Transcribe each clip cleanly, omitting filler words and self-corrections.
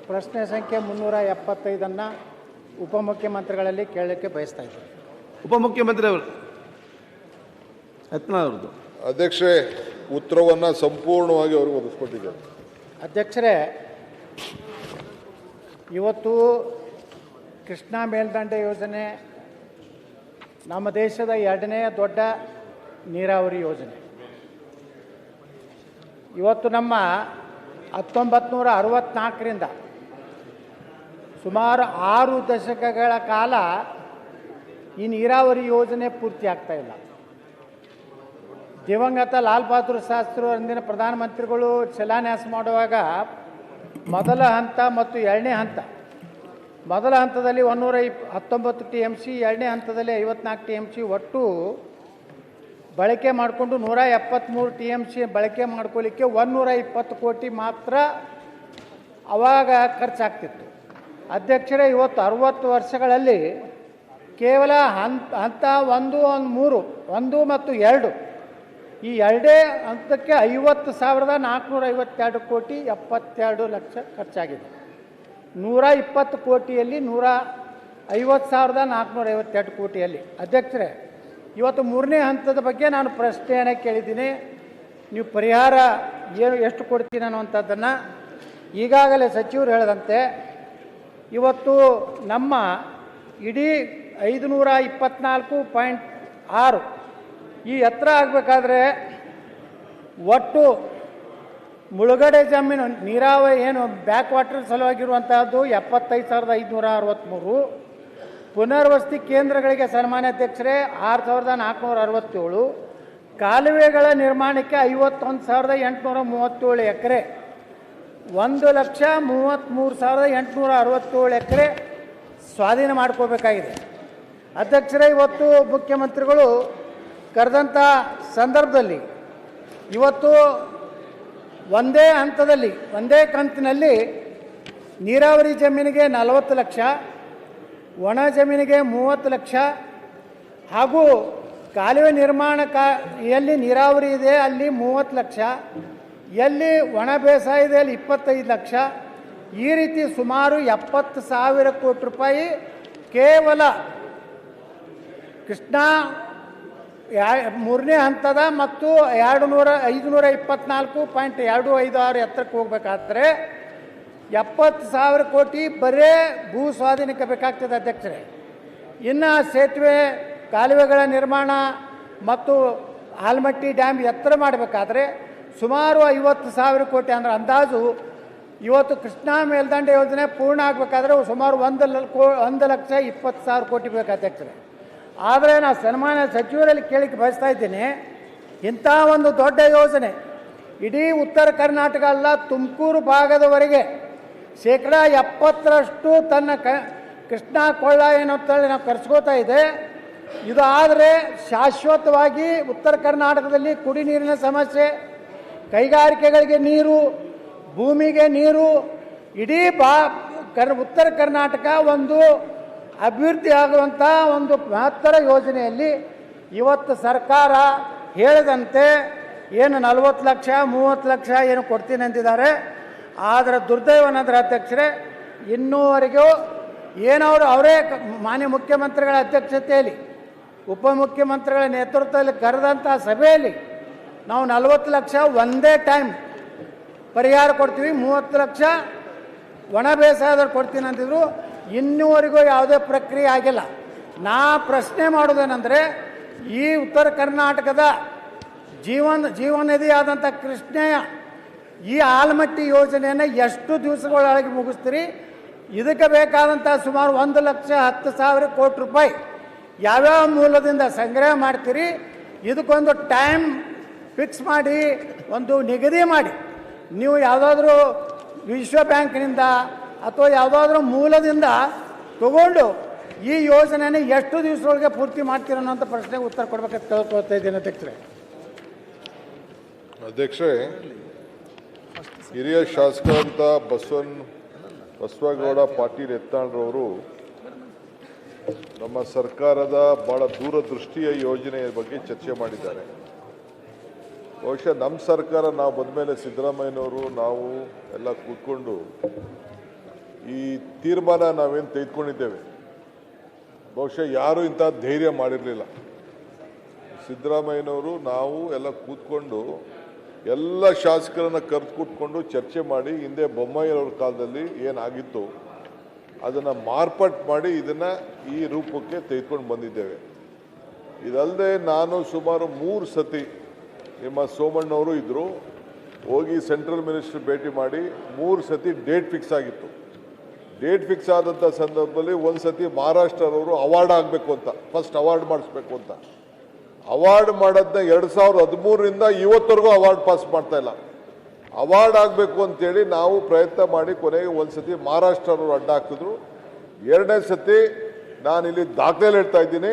ಪ್ರಶ್ನೆ ಸಂಖ್ಯೆ 375 ಉಪಮುಖ್ಯಮಂತ್ರಿಗಳಲ್ಲಿ ಕೇಳಲಿಕ್ಕೆ ಬಯಸ್ತಾ ಇದ್ದೀನಿ. ಉಪಮುಖ್ಯಮಂತ್ರಿ ಅವರು ಯತ್ನಾಳ್ ಅವರದು. ಅಧ್ಯಕ್ಷರೇ, ಉತ್ತರವನ್ನು ಸಂಪೂರ್ಣವಾಗಿ ಅವ್ರಿಗೆ ಒದಗಿಸ್ಕೊಟ್ಟಿದ್ದಾರೆ. ಅಧ್ಯಕ್ಷರೇ, ಇವತ್ತು ಕೃಷ್ಣಾ ಮೇಲ್ದಂಡೆ ಯೋಜನೆ ನಮ್ಮ ದೇಶದ 2ನೇ ದೊಡ್ಡ ನೀರಾವರಿ ಯೋಜನೆ. ಇವತ್ತು ನಮ್ಮ 1964ರಿಂದ ಸುಮಾರು 6 ದಶಕಗಳ ಕಾಲ ಈ ನೀರಾವರಿ ಯೋಜನೆ ಪೂರ್ತಿ ಆಗ್ತಾ ಇಲ್ಲ. ದಿವಂಗತ ಲಾಲ್ ಬಹದ್ದೂರ್ ಶಾಸ್ತ್ರಿ ಅಂದಿನ ಪ್ರಧಾನಮಂತ್ರಿಗಳು ಶಿಲಾನ್ಯಾಸ ಮಾಡುವಾಗ ಮೊದಲ ಹಂತ ಮತ್ತು 2ನೇ ಹಂತ, ಮೊದಲ ಹಂತದಲ್ಲಿ 119 TMC, 2ನೇ ಹಂತದಲ್ಲಿ 54 TMC ಒಟ್ಟು ಬಳಕೆ ಮಾಡಿಕೊಂಡು 173 TMC ಬಳಕೆ ಮಾಡ್ಕೊಳ್ಳಿಕ್ಕೆ 120 ಕೋಟಿ ಮಾತ್ರ ಆವಾಗ ಖರ್ಚಾಗ್ತಿತ್ತು. ಅಧ್ಯಕ್ಷರೇ, ಇವತ್ತು 60 ವರ್ಷಗಳಲ್ಲಿ ಕೇವಲ ಹಂತ 1, 3 ಮತ್ತು 2 ಈ 2 ಹಂತಕ್ಕೆ 50,452 ಕೋಟಿ 72 ಲಕ್ಷ ಖರ್ಚಾಗಿದೆ. 120 ಕೋಟಿಯಲ್ಲಿ 150,452 ಕೋಟಿಯಲ್ಲಿ. ಅಧ್ಯಕ್ಷರೇ, ಇವತ್ತು 3ನೇ ಹಂತದ ಬಗ್ಗೆ ನಾನು ಪ್ರಶ್ನೆಯನ್ನು ಕೇಳಿದ್ದೀನಿ. ನೀವು ಪರಿಹಾರ ಎಷ್ಟು ಕೊಡ್ತೀನಿ ಅನ್ನುವಂಥದ್ದನ್ನು ಈಗಾಗಲೇ ಸಚಿವರು ಹೇಳಿದಂತೆ ಇವತ್ತು ನಮ್ಮ ಇಡೀ 524.6 ಈ ಎತ್ತರ ಆಗಬೇಕಾದ್ರೆ ಒಟ್ಟು ಮುಳುಗಡೆ ಜಮೀನು ನೀರಾವರಿ ಏನು ಬ್ಯಾಕ್ ವಾಟರ್ ಸಲುವಾಗಿರುವಂತಹದ್ದು 75,563, ಪುನರ್ವಸತಿ ಕೇಂದ್ರಗಳಿಗೆ ಸನ್ಮಾನ್ಯಾಧ್ಯಕ್ಷರೇ 6,467, ಕಾಲುವೆಗಳ ನಿರ್ಮಾಣಕ್ಕೆ 51,837 ಎಕರೆ, 1,33,867 ಎಕರೆ ಸ್ವಾಧೀನ ಮಾಡ್ಕೋಬೇಕಾಗಿದೆ. ಅಧ್ಯಕ್ಷರೇ, ಇವತ್ತು ಮುಖ್ಯಮಂತ್ರಿಗಳು ಕರೆದಂಥ ಸಂದರ್ಭದಲ್ಲಿ ಇವತ್ತು ಒಂದೇ ಹಂತದಲ್ಲಿ ಒಂದೇ ಕಂತಿನಲ್ಲಿ ನೀರಾವರಿ ಜಮೀನಿಗೆ 40 ಲಕ್ಷ, ಒಣ ಜಮೀನಿಗೆ 30 ಲಕ್ಷ ಹಾಗೂ ಕಾಲುವೆ ನಿರ್ಮಾಣ ಎಲ್ಲಿ ನೀರಾವರಿ ಇದೆ ಅಲ್ಲಿ 30 ಲಕ್ಷ, ಎಲ್ಲಿ ಒಣ ಬೇಸಾಯ ಇದೆ ಅಲ್ಲಿ 25 ಲಕ್ಷ, ಈ ರೀತಿ ಸುಮಾರು 70,000 ಕೋಟಿ ರೂಪಾಯಿ ಕೇವಲ ಕೃಷ್ಣಾ 3ನೇ ಹಂತದ ಮತ್ತು 524.256 ಎತ್ತರಕ್ಕೆ ಹೋಗಬೇಕಾದ್ರೆ 70,000 ಕೋಟಿ ಬರೇ ಭೂ ಸ್ವಾಧೀನಕ್ಕೆ ಬೇಕಾಗ್ತದೆ. ಅಧ್ಯಕ್ಷರೇ, ಇನ್ನು ಸೇತುವೆ ಕಾಲುವೆಗಳ ನಿರ್ಮಾಣ ಮತ್ತು ಆಲಮಟ್ಟಿ ಡ್ಯಾಮ್ ಎತ್ತರ ಮಾಡಬೇಕಾದ್ರೆ ಸುಮಾರು 50,000 ಕೋಟಿ ಅಂದರೆ ಅಂದಾಜು ಇವತ್ತು ಕೃಷ್ಣಾ ಮೇಲ್ದಂಡೆ ಯೋಜನೆ ಪೂರ್ಣ ಆಗಬೇಕಾದ್ರೆ ಸುಮಾರು 1,20,000 ಕೋಟಿ ಬೇಕು. ಅಧ್ಯಕ್ಷರೇ, ಆದರೆ ನಾನು ಸನ್ಮಾನ್ಯ ಸಚಿವರಲ್ಲಿ ಕೇಳಿಕ್ಕೆ ಬಯಸ್ತಾ ಇದ್ದೀನಿ, ಇಂಥ ಒಂದು ದೊಡ್ಡ ಯೋಜನೆ ಇಡೀ ಉತ್ತರ ಕರ್ನಾಟಕ ಅಲ್ಲ, ತುಮಕೂರು ಭಾಗದವರೆಗೆ 70% ತನ್ನ ಕೃಷ್ಣಾ ಕೊಳ್ಳ ಏನಂತೇಳಿ ನಾವು ಕರೆಸ್ಕೋತಾ ಇದೆ. ಇದು ಆದರೆ ಶಾಶ್ವತವಾಗಿ ಉತ್ತರ ಕರ್ನಾಟಕದಲ್ಲಿ ಕುಡಿ ನೀರಿನ ಸಮಸ್ಯೆ, ಕೈಗಾರಿಕೆಗಳಿಗೆ ನೀರು, ಭೂಮಿಗೆ ನೀರು, ಇಡೀ ಉತ್ತರ ಕರ್ನಾಟಕ ಒಂದು ಅಭಿವೃದ್ಧಿ ಆಗುವಂಥ ಒಂದು ಮಹತ್ತರ ಯೋಜನೆಯಲ್ಲಿ ಇವತ್ತು ಸರ್ಕಾರ ಹೇಳಿದಂತೆ ಏನು 40 ಲಕ್ಷ 30 ಲಕ್ಷ ಏನು ಕೊಡ್ತೀನಿ ಅಂತಿದ್ದಾರೆ. ಆದರೆ ದುರ್ದೈವನಂದ್ರೆ ಅಧ್ಯಕ್ಷರೇ, ಇನ್ನೂವರೆಗೂ ಏನವರು ಅವರೇ ಮಾನ್ಯ ಮುಖ್ಯಮಂತ್ರಿಗಳ ಅಧ್ಯಕ್ಷತೆಯಲ್ಲಿ ಉಪಮುಖ್ಯಮಂತ್ರಿಗಳ ನೇತೃತ್ವದಲ್ಲಿ ಕರೆದಂಥ ಸಭೆಯಲ್ಲಿ ನಾವು 40 ಲಕ್ಷ ಒಂದೇ ಟೈಮ್ ಪರಿಹಾರ ಕೊಡ್ತೀವಿ, 30 ಲಕ್ಷ ಒಣ ಬೇಸಾಯದಲ್ಲಿ ಕೊಡ್ತೀನಿ ಅಂತಿದ್ರು. ಇನ್ನೂವರೆಗೂ ಯಾವುದೇ ಪ್ರಕ್ರಿಯೆ ಆಗಿಲ್ಲ. ನಾ ಪ್ರಶ್ನೆ ಮಾಡೋದೇನೆಂದರೆ, ಈ ಉತ್ತರ ಕರ್ನಾಟಕದ ಜೀವನದಿ ಆದಂಥ ಕೃಷ್ಣೆಯ ಈ ಆಲಮಟ್ಟಿ ಯೋಜನೆಯನ್ನು ಎಷ್ಟು ದಿವಸಗಳೊಳಗೆ ಮುಗಿಸ್ತೀರಿ? ಇದಕ್ಕೆ ಬೇಕಾದಂಥ ಸುಮಾರು 1,10,000 ಕೋಟಿ ರೂಪಾಯಿ ಯಾವ್ಯಾವ ಮೂಲದಿಂದ ಸಂಗ್ರಹ ಮಾಡ್ತೀರಿ? ಇದಕ್ಕೊಂದು ಟೈಮ್ ಫಿಕ್ಸ್ ಮಾಡಿ, ಒಂದು ನಿಗದಿ ಮಾಡಿ, ನೀವು ಯಾವುದಾದ್ರೂ ವಿಶ್ವ ಬ್ಯಾಂಕ್ನಿಂದ ಅಥವಾ ಯಾವುದಾದ್ರೂ ಮೂಲದಿಂದ ತಗೊಂಡು ಈ ಯೋಜನೆಯನ್ನು ಎಷ್ಟು ದಿವಸದೊಳಗೆ ಪೂರ್ತಿ ಮಾಡ್ತೀರ ಅನ್ನೋಂಥ ಪ್ರಶ್ನೆಗೆ ಉತ್ತರ ಕೊಡಬೇಕಂತ ಕೇಳ್ಕೊಳ್ತಾ ಇದ್ದೇನೆ. ಅಧ್ಯಕ್ಷರೇ, ಹಿರಿಯ ಶಾಸಕರಂತ ಬಸವಗೌಡ ಪಾಟೀಲ್ ಯತ್ನಾಳ್ರವರು ನಮ್ಮ ಸರ್ಕಾರದ ಬಹಳ ದೂರದೃಷ್ಟಿಯ ಯೋಜನೆಯ ಬಗ್ಗೆ ಚರ್ಚೆ ಮಾಡಿದ್ದಾರೆ. ಬಹುಶಃ ನಮ್ಮ ಸರ್ಕಾರ ನಾವು ಬಂದ ಮೇಲೆ ಸಿದ್ದರಾಮಯ್ಯನವರು ನಾವು ಎಲ್ಲ ಕೂತ್ಕೊಂಡು ಈ ತೀರ್ಮಾನ ನಾವೇನು ತೆಗೆದುಕೊಂಡಿದ್ದೇವೆ ಬಹುಶಃ ಯಾರೂ ಇಂಥ ಧೈರ್ಯ ಮಾಡಿರಲಿಲ್ಲ. ಸಿದ್ದರಾಮಯ್ಯನವರು ನಾವು ಎಲ್ಲ ಕೂತ್ಕೊಂಡು ಎಲ್ಲ ಶಾಸಕರನ್ನು ಕರೆದು ಕೂತ್ಕೊಂಡು ಚರ್ಚೆ ಮಾಡಿ ಹಿಂದೆ ಬೊಮ್ಮಾಯಿಯವ್ರ ಕಾಲದಲ್ಲಿ ಏನಾಗಿತ್ತು ಅದನ್ನು ಮಾರ್ಪಾಟ್ ಮಾಡಿ ಇದನ್ನು ಈ ರೂಪಕ್ಕೆ ತೆಗೆದುಕೊಂಡು ಬಂದಿದ್ದೇವೆ. ಇದಲ್ಲದೆ ನಾನು ಸುಮಾರು 3 ಸತಿ ನಿಮ್ಮ ಸೋಮಣ್ಣವರು ಇದ್ದರು, ಹೋಗಿ ಸೆಂಟ್ರಲ್ ಮಿನಿಸ್ಟರ್ ಭೇಟಿ ಮಾಡಿ 3 ಸತಿ ಡೇಟ್ ಫಿಕ್ಸ್ ಆಗಿತ್ತು. ಡೇಟ್ ಫಿಕ್ಸ್ ಆದಂಥ ಸಂದರ್ಭದಲ್ಲಿ ಒಂದು ಸತಿ ಮಹಾರಾಷ್ಟ್ರದವರು ಅವಾರ್ಡ್ ಆಗಬೇಕು ಅಂತ, ಫಸ್ಟ್ ಅವಾರ್ಡ್ ಮಾಡಿಸ್ಬೇಕು ಅಂತ, ಅವಾರ್ಡ್ ಮಾಡೋದನ್ನ 2013ರಿಂದ ಇವತ್ತವರೆಗೂ ಅವಾರ್ಡ್ ಪಾಸ್ ಮಾಡ್ತಾ ಇಲ್ಲ. ಅವಾರ್ಡ್ ಆಗಬೇಕು ಅಂತೇಳಿ ನಾವು ಪ್ರಯತ್ನ ಮಾಡಿ ಕೊನೆಗೆ ಒಂದು ಸತಿ ಮಹಾರಾಷ್ಟ್ರದವರು ಅಡ್ಡ ಹಾಕಿದ್ರು. 2ನೇ ಸತಿ ನಾನಿಲ್ಲಿ ದಾಖಲೆ ಹೇಳ್ತಾ ಇದ್ದೀನಿ,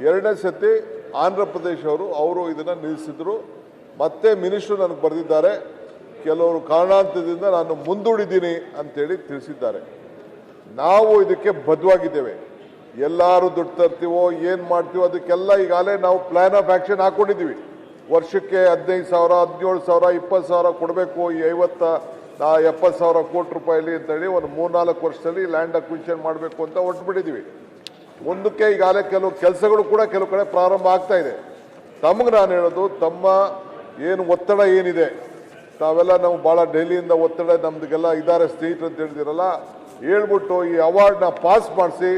2ನೇ ಸತಿ ಆಂಧ್ರ ಪ್ರದೇಶ ಅವರು ಇದನ್ನು ನಿಲ್ಲಿಸಿದ್ರು. ಮತ್ತೆ ಮಿನಿಸ್ಟ್ರು ನನಗೆ ಬರೆದಿದ್ದಾರೆ, ಕೆಲವರು ಕಾರಣಾಂತರದಿಂದ ನಾನು ಮುಂದೂಡಿದ್ದೀನಿ ಅಂತೇಳಿ ತಿಳಿಸಿದ್ದಾರೆ. ನಾವು ಇದಕ್ಕೆ ಬದ್ಧವಾಗಿದ್ದೇವೆ. ಎಲ್ಲರೂ ದುಡ್ಡು ತರ್ತೀವೋ ಏನು ಮಾಡ್ತೀವೋ ಅದಕ್ಕೆಲ್ಲ ಈಗಾಗಲೇ ನಾವು ಪ್ಲಾನ್ ಆಫ್ ಆ್ಯಕ್ಷನ್ ಹಾಕ್ಕೊಂಡಿದ್ದೀವಿ. ವರ್ಷಕ್ಕೆ 15,000, 17,000, 20,000 ಕೊಡಬೇಕು, ಈ 70,000 ಕೋಟಿ ರೂಪಾಯಿಲಿ ಅಂತೇಳಿ ಒಂದು 3-4 ವರ್ಷದಲ್ಲಿ ಲ್ಯಾಂಡ್ ಅಕ್ವಿಷನ್ ಮಾಡಬೇಕು ಅಂತ ಹೊರಟುಬಿಟ್ಟಿದ್ದೀವಿ. ಮುಂದಕ್ಕೆ ಈಗಾಗಲೇ ಕೆಲವು ಕೆಲಸಗಳು ಕೂಡ ಕೆಲವು ಕಡೆ ಪ್ರಾರಂಭ ಆಗ್ತಾ ಇದೆ. ತಮಗೆ ನಾನು ಹೇಳೋದು, ತಮ್ಮ ಏನು ಒತ್ತಡ ಏನಿದೆ, ತಾವೆಲ್ಲ ನಾವು ಭಾಳ ಡೆಲ್ಲಿಯಿಂದ ಒತ್ತಡ ನಮ್ದಿಗೆಲ್ಲ ಇದ್ದಾರೆ ಸ್ನೇಹಿತರು ಅಂತ ಹೇಳಿದಿರಲ್ಲ, ಹೇಳ್ಬಿಟ್ಟು ಈ ಅವಾರ್ಡ್ನ ಪಾಸ್ ಮಾಡಿಸಿ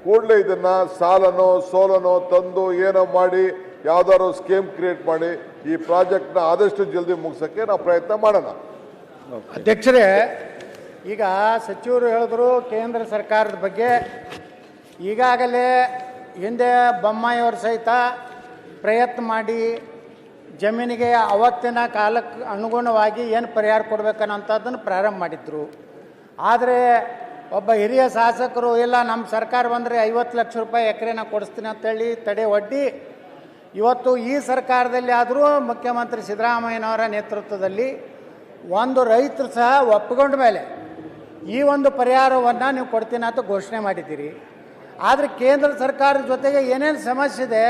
ಕೂಡಲೇ ಇದನ್ನು ಸಾಲನೋ ಸೋಲನೋ ತಂದು ಏನೋ ಮಾಡಿ ಯಾವ್ದಾದ್ರು ಸ್ಕೀಮ್ ಕ್ರಿಯೇಟ್ ಮಾಡಿ ಈ ಪ್ರಾಜೆಕ್ಟ್ನ ಆದಷ್ಟು ಜಲ್ದಿ ಮುಗಿಸೋಕ್ಕೆ ನಾವು ಪ್ರಯತ್ನ ಮಾಡೋಣ. ಅಧ್ಯಕ್ಷರೇ, ಈಗ ಸಚಿವರು ಹೇಳಿದ್ರು ಕೇಂದ್ರ ಸರ್ಕಾರದ ಬಗ್ಗೆ. ಈಗಾಗಲೇ ಹಿಂದೆ ಬೊಮ್ಮಾಯಿಯವರು ಸಹಿತ ಪ್ರಯತ್ನ ಮಾಡಿ ಜಮೀನಿಗೆ ಅವತ್ತಿನ ಕಾಲಕ್ಕೆ ಅನುಗುಣವಾಗಿ ಏನು ಪರಿಹಾರ ಕೊಡಬೇಕನ್ನೋಂಥದ್ದನ್ನು ಪ್ರಾರಂಭ ಮಾಡಿದ್ರು. ಆದರೆ ಒಬ್ಬ ಹಿರಿಯ ಶಾಸಕರು ಇಲ್ಲ ನಮ್ಮ ಸರ್ಕಾರ ಬಂದರೆ 50 ಲಕ್ಷ ರೂಪಾಯಿ ಎಕರೆನ ಕೊಡಿಸ್ತೀನಿ ಅಂತೇಳಿ ತಡೆ ಒಡ್ಡಿ ಇವತ್ತು ಈ ಸರ್ಕಾರದಲ್ಲಿ ಆದರೂ ಮುಖ್ಯಮಂತ್ರಿ ಸಿದ್ದರಾಮಯ್ಯನವರ ನೇತೃತ್ವದಲ್ಲಿ ಒಂದು ರೈತರು ಸಹ ಒಪ್ಪಿಕೊಂಡ ಮೇಲೆ ಈ ಒಂದು ಪರಿಹಾರವನ್ನು ನೀವು ಕೊಡ್ತೀನಿ ಅಂತ ಘೋಷಣೆ ಮಾಡಿದ್ದೀರಿ. ಆದರೆ ಕೇಂದ್ರ ಸರ್ಕಾರದ ಜೊತೆಗೆ ಏನೇನು ಸಮಸ್ಯೆ ಇದೆ,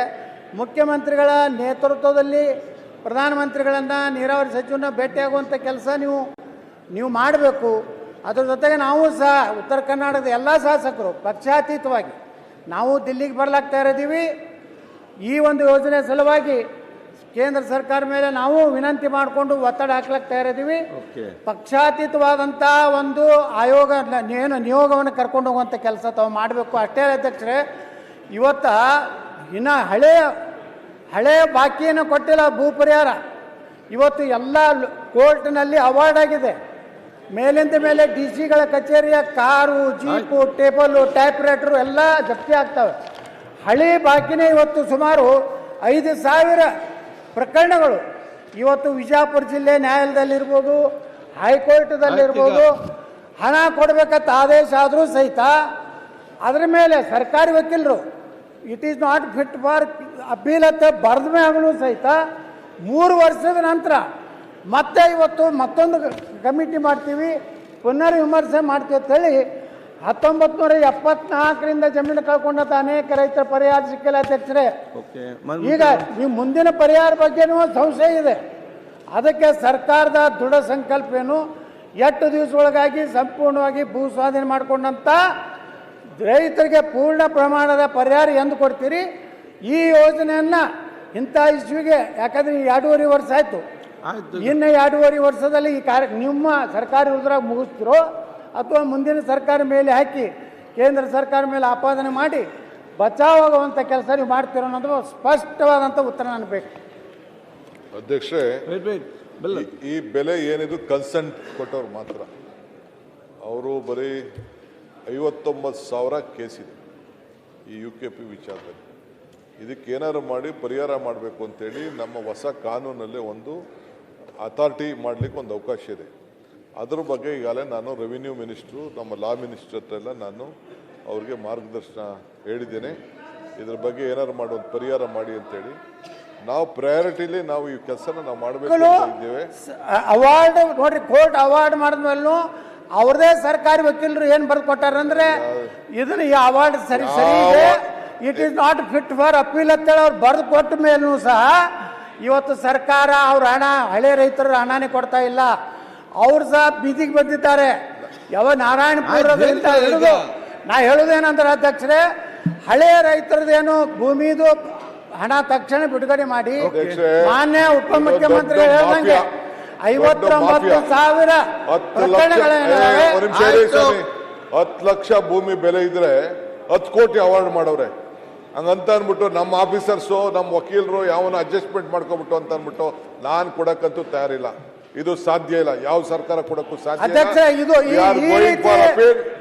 ಮುಖ್ಯಮಂತ್ರಿಗಳ ನೇತೃತ್ವದಲ್ಲಿ ಪ್ರಧಾನಮಂತ್ರಿಗಳನ್ನು ನೀರಾವರಿ ಸಚಿವನ ಭೇಟಿಯಾಗುವಂಥ ಕೆಲಸ ನೀವು ಮಾಡಬೇಕು. ಅದ್ರ ಜೊತೆಗೆ ನಾವು ಸಹ ಉತ್ತರ ಕರ್ನಾಟಕದ ಎಲ್ಲ ಶಾಸಕರು ಪಕ್ಷಾತೀತವಾಗಿ ನಾವು ದಿಲ್ಲಿಗೆ ಬರ್ಲಾಗ್ತಾ ಇದ್ದೀವಿ. ಈ ಒಂದು ಯೋಜನೆ ಸಲುವಾಗಿ ಕೇಂದ್ರ ಸರ್ಕಾರ ಮೇಲೆ ನಾವು ವಿನಂತಿ ಮಾಡಿಕೊಂಡು ಒತ್ತಡ ಹಾಕ್ಲಾಗ್ತಾ ಇದ್ದೀವಿ. ಪಕ್ಷಾತೀತವಾದಂಥ ಒಂದು ಆಯೋಗ ಏನು ನಿಯೋಗವನ್ನು ಕರ್ಕೊಂಡು ಹೋಗುವಂಥ ಕೆಲಸ ತಾವು ಮಾಡಬೇಕು. ಅಷ್ಟೇ ಅಧ್ಯಕ್ಷರೇ, ಇವತ್ತು ಇನ್ನು ಹಳೆಯ ಬಾಕಿಯನ್ನು ಕೊಟ್ಟಿಲ್ಲ ಭೂ ಪರಿಹಾರ. ಇವತ್ತು ಎಲ್ಲ ಕೋರ್ಟ್ನಲ್ಲಿ ಅವಾರ್ಡ್ ಆಗಿದೆ. ಮೇಲಿಂದ ಮೇಲೆ DC ಗಳ ಕಚೇರಿಯ car, jeep, table, type writer ಎಲ್ಲ ಜಪ್ತಿ ಆಗ್ತವೆ. ಹಳಿ ಬಾಕಿನೇ ಇವತ್ತು ಸುಮಾರು 5,000 ಪ್ರಕರಣಗಳು ಇವತ್ತು ವಿಜಯಪುರ ಜಿಲ್ಲೆ ನ್ಯಾಯಾಲಯದಲ್ಲಿರ್ಬೋದು, ಹೈಕೋರ್ಟ್ದಲ್ಲಿರ್ಬೋದು ಹಣ ಕೊಡಬೇಕಂತ ಆದೇಶ ಆದರೂ ಸಹಿತ ಅದರ ಮೇಲೆ ಸರ್ಕಾರಿ ವಕೀಲರು it is not fit for appeal ಅಂತ ಬರೆದ ಮೇಲೂ ಸಹಿತ 3 ವರ್ಷದ ನಂತರ ಮತ್ತೆ ಇವತ್ತು ಮತ್ತೊಂದು ಕಮಿಟಿ ಮಾಡ್ತೀವಿ, ಪುನರ್ ವಿಮರ್ಶೆ ಮಾಡ್ತೀವಿ ಅಂತೇಳಿ 1974ರಿಂದ ಜಮೀನು ಕಳ್ಕೊಂಡಂತ ಅನೇಕ ರೈತರ ಪರಿಹಾರ ಸಿಕ್ಕಿಲ್ಲ ಅಧ್ಯಕ್ಷರೇ. ಈಗ ಈ ಮುಂದಿನ ಪರಿಹಾರ ಬಗ್ಗೆನೂ ಸಂಶಯ ಇದೆ. ಅದಕ್ಕೆ ಸರ್ಕಾರದ ದೃಢ ಸಂಕಲ್ಪ ಏನು, 8 ದಿವಸದೊಳಗಾಗಿ ಸಂಪೂರ್ಣವಾಗಿ ಭೂ ಸ್ವಾಧೀನ ಮಾಡಿಕೊಂಡಂಥ ರೈತರಿಗೆ ಪೂರ್ಣ ಪ್ರಮಾಣದ ಪರಿಹಾರ ಎಂದು ಕೊಡ್ತೀರಿ. ಈ ಯೋಜನೆಯನ್ನು ಇಂಥ ಇಸ್ವಿಗೆ, ಯಾಕಂದರೆ 2.5 ವರ್ಷ ಆಯಿತು, ಇನ್ನು 2.5 ವರ್ಷದಲ್ಲಿ ಈ ನಿಮ್ಮ ಸರ್ಕಾರಿ ಉದ್ರಾಗ ಮುಗಿಸ್ತಿರೋ ಅಥವಾ ಮುಂದಿನ ಸರ್ಕಾರ ಮೇಲೆ ಹಾಕಿ ಕೇಂದ್ರ ಸರ್ಕಾರ ಮೇಲೆ ಆಪಾದನೆ ಮಾಡಿ ಬಚಾವಾಗುವಂಥ ಕೆಲಸ ನೀವು ಮಾಡ್ತಿರೋ ಅನ್ನೋದು ಸ್ಪಷ್ಟವಾದಂಥ ಉತ್ತರ ನನಗೆ ಬೇಕು. ಅಧ್ಯಕ್ಷರೇ, ಈ ಬೆಲೆ ಏನಿದು ಕನ್ಸೆಂಟ್ ಕೊಟ್ಟವ್ರು ಮಾತ್ರ, ಅವರು ಬರೀ 59,000 ಕೇಸಿದೆ ಈ UKP ವಿಚಾರದಲ್ಲಿ. ಇದಕ್ಕೇನಾದ್ರು ಮಾಡಿ ಪರಿಹಾರ ಮಾಡಬೇಕು ಅಂತೇಳಿ ನಮ್ಮ ಹೊಸ ಕಾನೂನಲ್ಲಿ ಒಂದು ಅಥಾರಿಟಿ ಮಾಡಲಿಕ್ಕೆ ಒಂದು ಅವಕಾಶ ಇದೆ. ಅದ್ರ ಬಗ್ಗೆ ಈಗಾಗಲೇ ನಾನು ರೆವಿನ್ಯೂ ಮಿನಿಸ್ಟ್ರು, ನಮ್ಮ ಲಾ ಮಿನಿಸ್ಟ್ರ್ ಹತ್ರ ಎಲ್ಲ ನಾನು ಅವ್ರಿಗೆ ಮಾರ್ಗದರ್ಶನ ಹೇಳಿದ್ದೇನೆ. ಇದ್ರ ಬಗ್ಗೆ ಏನಾದ್ರು ಮಾಡೋ ಪರಿಹಾರ ಮಾಡಿ ಅಂತೇಳಿ ನಾವು ಪ್ರಯಾರಿಟಿಲಿ ನಾವು ಈ ಕೆಲಸನ ನಾವು ಮಾಡಬೇಕು ಇದ್ದೇವೆ. ಅವಾರ್ಡ್ ನೋಡ್ರಿ, ಕೋರ್ಟ್ ಅವಾರ್ಡ್ ಮಾಡಿದ್ಮೇಲೂ ಅವ್ರದೇ ಸರ್ಕಾರಿ ವಕೀಲರು ಏನು ಬರೆದು ಕೊಟ್ಟಾರಂದ್ರೆ ಇದನ್ನ ಈ ಅವಾರ್ಡ್ ಸರಿ ಇದೆ, it is not fit for appeal ಅಂತೇಳಿ ಅವ್ರು ಬರೆದು ಕೊಟ್ಟ ಮೇಲೂ ಸಹ ಇವತ್ತು ಸರ್ಕಾರ ಅವ್ರ ಹಣ, ಹಳೆ ರೈತರು ಹಣನೇ ಕೊಡ್ತಾ ಇಲ್ಲ. ಅವ್ರು ಸಹ ಬೀದಿಗೆ ಬಂದಿದ್ದಾರೆ. ಯಾವ ನಾರಾಯಣಪುರದಿಂದ ಹಿಡಿದು ನಾ ಹೇಳುವುದೇನಂದ್ರೆ ಅಧ್ಯಕ್ಷರೇ, ಹಳೆಯ ರೈತರದೇನು ಭೂಮಿದು ಹಣ ತಕ್ಷಣ ಬಿಡುಗಡೆ ಮಾಡಿ ಮಾನ್ಯ ಉಪಮುಖ್ಯಮಂತ್ರಿಗಳು ಹೇಳ್ದಂಗೆ 59,000 ಪ್ರಕರಣಗಳೇನಿದಾವೆ 10 ಲಕ್ಷ ಭೂಮಿ ಬೆಲೆ ಇದ್ರೆ 10 ಕೋಟಿ ಅವಾರ್ಡ್ ಮಾಡವ್ರೆ. ಹಂಗಂತ ಅಂದ್ಬಿಟ್ಟು ನಮ್ಮ ಆಫೀಸರ್ಸು ನಮ್ಮ ವಕೀಲರು ಯಾವನ ಅಡ್ಜಸ್ಟ್ಮೆಂಟ್ ಮಾಡ್ಕೊಬಿಟ್ಟು ಅಂತ ಅಂದ್ಬಿಟ್ಟು ನಾನು ಕೊಡಕ್ಕಂತೂ ತಯಾರಿಲ್ಲ. ಇದು ಸಾಧ್ಯ ಇಲ್ಲ, ಯಾವ ಸರ್ಕಾರ ಕೊಡಕ್ಕೂ ಸಾಧ್ಯ ಇಲ್ಲ. ಅಧ್ಯಕ್ಷ, ಇದು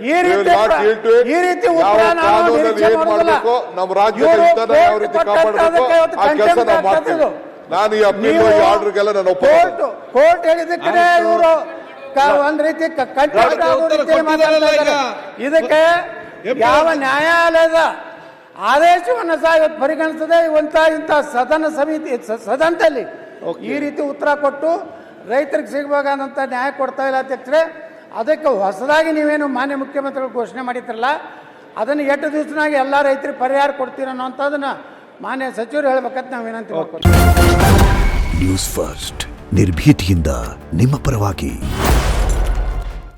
ಈ ರೀತಿ ಉತ್ತರ ನಾವು ನಿರೀಕ್ಷೆ ಮಾಡೋದಿಲ್ಲ. ನಮ್ಮ ರಾಜ್ಯದ ಹಿತನ ಯಾವ ರೀತಿ ಕಾಪಾಡಬೇಕು ಆ ಕೆಲಸ ನಾವು ಮಾಡ್ತೀವಿ. ನಾನು ಈ ಅಪೀಲ್ ಆರ್ಡರ್ಗೆಲ್ಲ ನಾನು ಒಪ್ಪಿಕೊಂಡು ಕೋರ್ಟ್ ಹೇಳಿದಕ್ಕೆ ಇವರು ಒಂದ್ ರೀತಿ ಇದಕ್ಕೆ ಯಾವ ನ್ಯಾಯಾಲಯದ ಆದೇಶವನ್ನು ಸಹ ಇವತ್ತು ಪರಿಗಣಿಸದೆ ಇಂಥ ಸದನ ಸಮಿತಿ ಸದನದಲ್ಲಿ ಈ ರೀತಿ ಉತ್ತರ ಕೊಟ್ಟು ರೈತರಿಗೆ ಸಿಗಬೇಕಾದಂಥ ನ್ಯಾಯ ಕೊಡ್ತಾ ಇಲ್ಲ ಅಧ್ಯಕ್ಷರೇ. ಅದಕ್ಕೆ ಹೊಸದಾಗಿ ನೀವೇನು ಮಾನ್ಯ ಮುಖ್ಯಮಂತ್ರಿಗಳು ಘೋಷಣೆ ಮಾಡಿದ್ರಲ್ಲ, ಅದನ್ನು 8 ದಿವಸನಾಗಿ ಎಲ್ಲ ರೈತರಿಗೆ ಪರಿಹಾರ ಕೊಡ್ತೀರ ಅನ್ನೋಂಥದ್ದನ್ನ ಮಾನ್ಯ ಸಚಿವರು ಹೇಳ್ಬೇಕಂತ ನಾವು ವಿನಂತಿ ಮಾಡ್ಕೊತೀವಿ. ನ್ಯೂಸ್ ಫಸ್ಟ್ ನಿರ್ಭೀತಿಯಿಂದ ನಿಮ್ಮ ಪರವಾಗಿ.